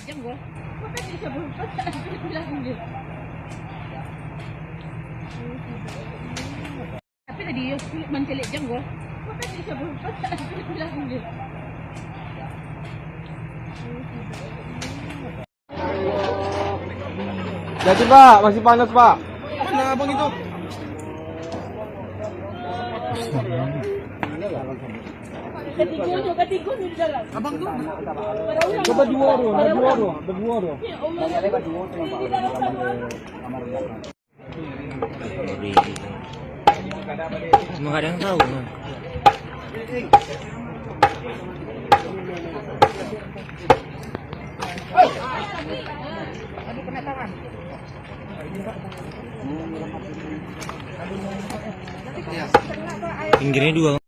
jenggot. Apa sih bisa berubah? Bilang dia. Tapi tadi kulit mencelik jenggot. Apa sih bisa berubah? Bilang dia. Jadi Pak, masih panas Pak. Nah, abang itu. Ketiga di dalam. Abang tuh. Coba berdua. Emang gak ada yang tahu. Aduh, kena tangan. Pinggirnya dua.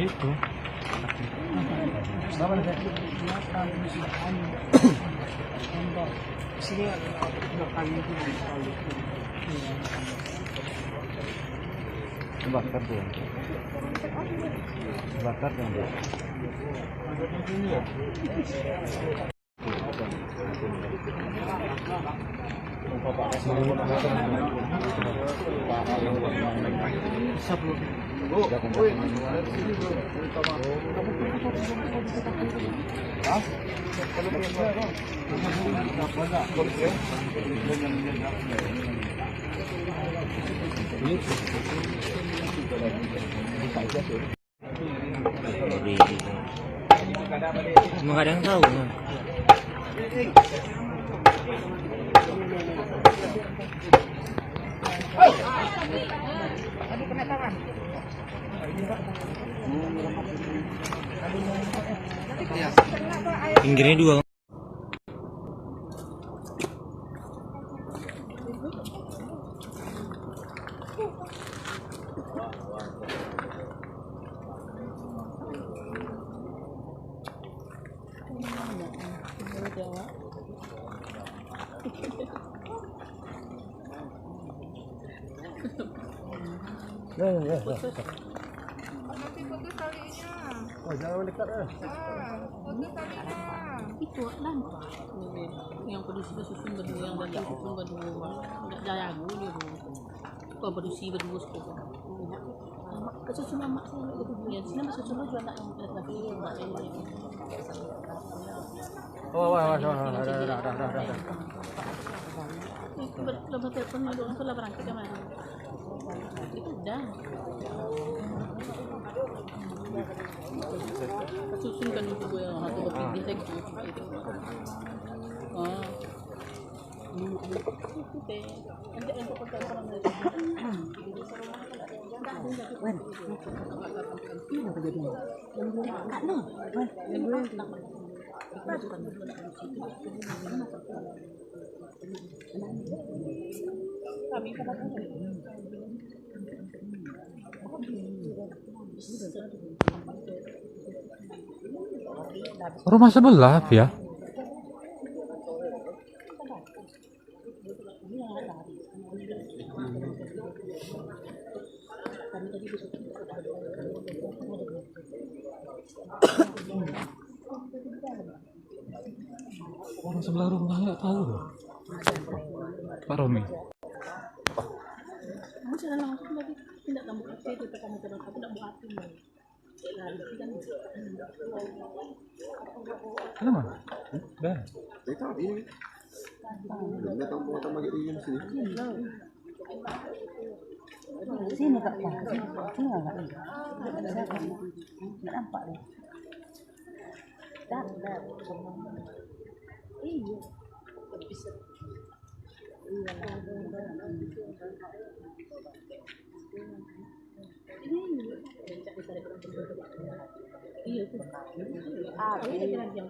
Itu. Sini ada kali itu sekali. Bakar tuh. Bakar tuh. Emang gak ada yang tahu. Aduh, kena tangan. Pinggirnya dua. Ya. Nanti putus talinya. Oh, jangan mendekat ya. Putus talinya. Itu lah. Yang produksi susun berdua, yang dari susun berdua. Enggak jago dia dulu. Kau produksi berdua sepuluh. Kesusun mak saya berdua. Ya, sini masuk susun juga nak yang lagi mbak saya. Oh, ada. Lama telepon dulu langsung lah berangkat kemana? Itu udah. Susun kan itu gue yang satu berpikir saya gitu cuma itu. Oh. Itu deh. Nanti yang pokok telepon dari Wen, ini apa jadinya? Enggak no. Wen, gue Rumah sebelah ya. Orang sebelah rumah nggak tahu loh. Pak Romi. kamu jangan langsung lagi tidak kamu kasih itu kamu terus aku tidak mau hati Kenapa? Dah. Itu ini. Dia tahu bagi dia di sini. Sini Kak, sini enggak nampak deh. Dar. Iya. Bisa. Iya tuh. Ini kira yang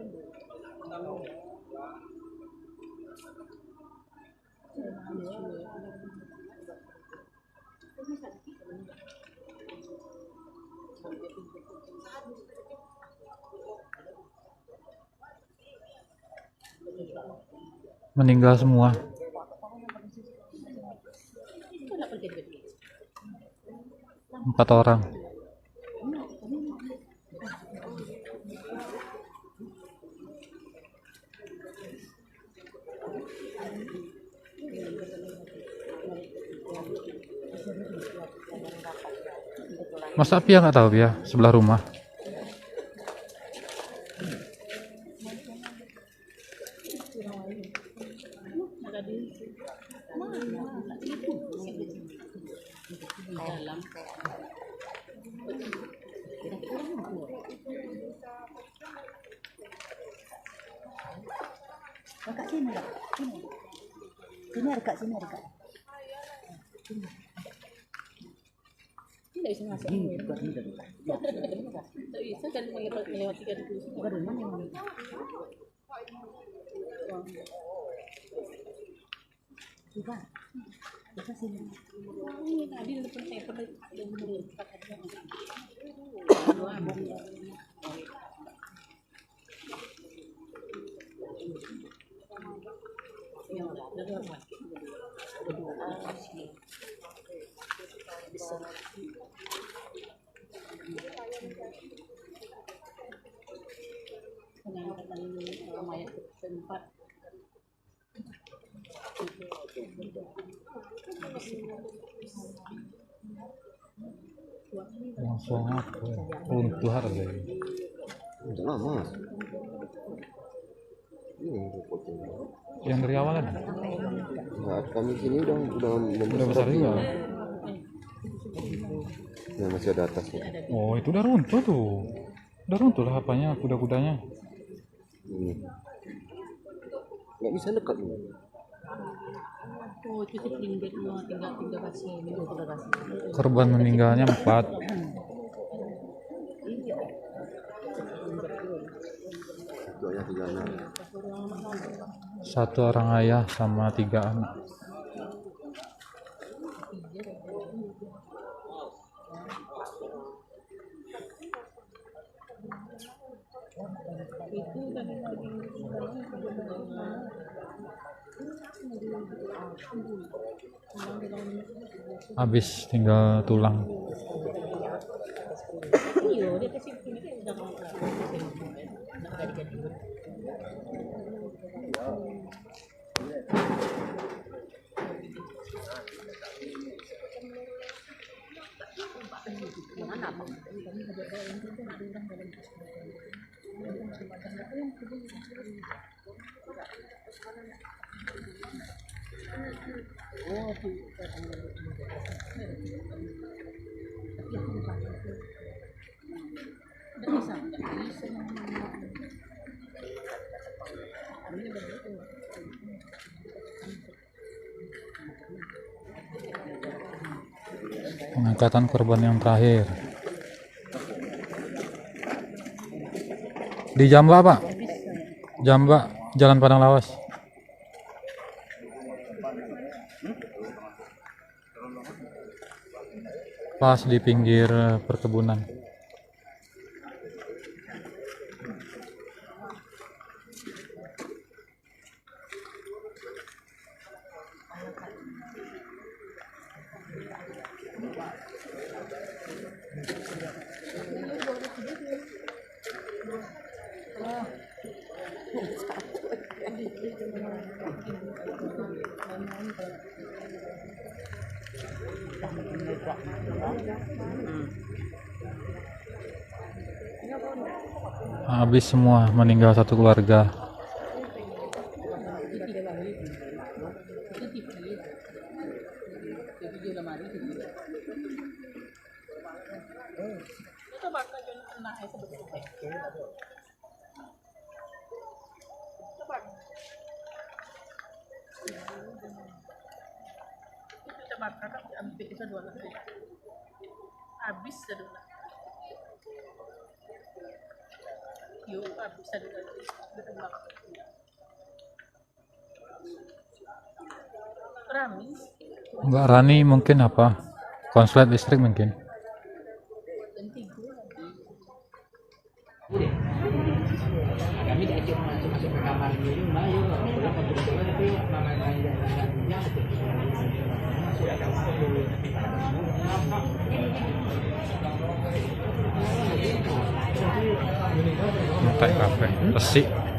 Meninggal semua. itu 4 orang. Masa Pia nggak tahu Pia sebelah rumah. Kakak sini kak, sini. Sini ada kak, sini ada kak. Tidak bisa masuk. Tak bisa kan melewati kan itu. Baru mana yang Coba, coba sini. Ini tadi di depan saya pernah yang menurut mayat tempat Langsung apa? Runtuh harga. Udah lama. Ini repotnya. Yang dari awal ada. Nah, kami sini udah Udah besar juga. Ya, masih ada atasnya. Oh, itu udah runtuh tuh. Udah runtuh lah apanya, kuda-kudanya. Ini. Nggak bisa dekat ini. oh itu sih tinggal kasih Korban meninggalnya 4. Doanya 3 anak. 1 orang ayah sama 3 anak. Habis tinggal tulang. iya dia kasih ini udah jadi Pengangkatan korban yang terakhir di Jamba Pak. Jamba, Jalan Padang Lawas. Pas di pinggir perkebunan. Habis semua, meninggal 1 keluarga. habis dah yuk habis dah Ramis Mbak Rani mungkin apa? Konslet listrik mungkin. Kami diajak masuk ke kamar dulu, Mbak. Yuk, pulang ke rumah tapi mama Kafe, Resik.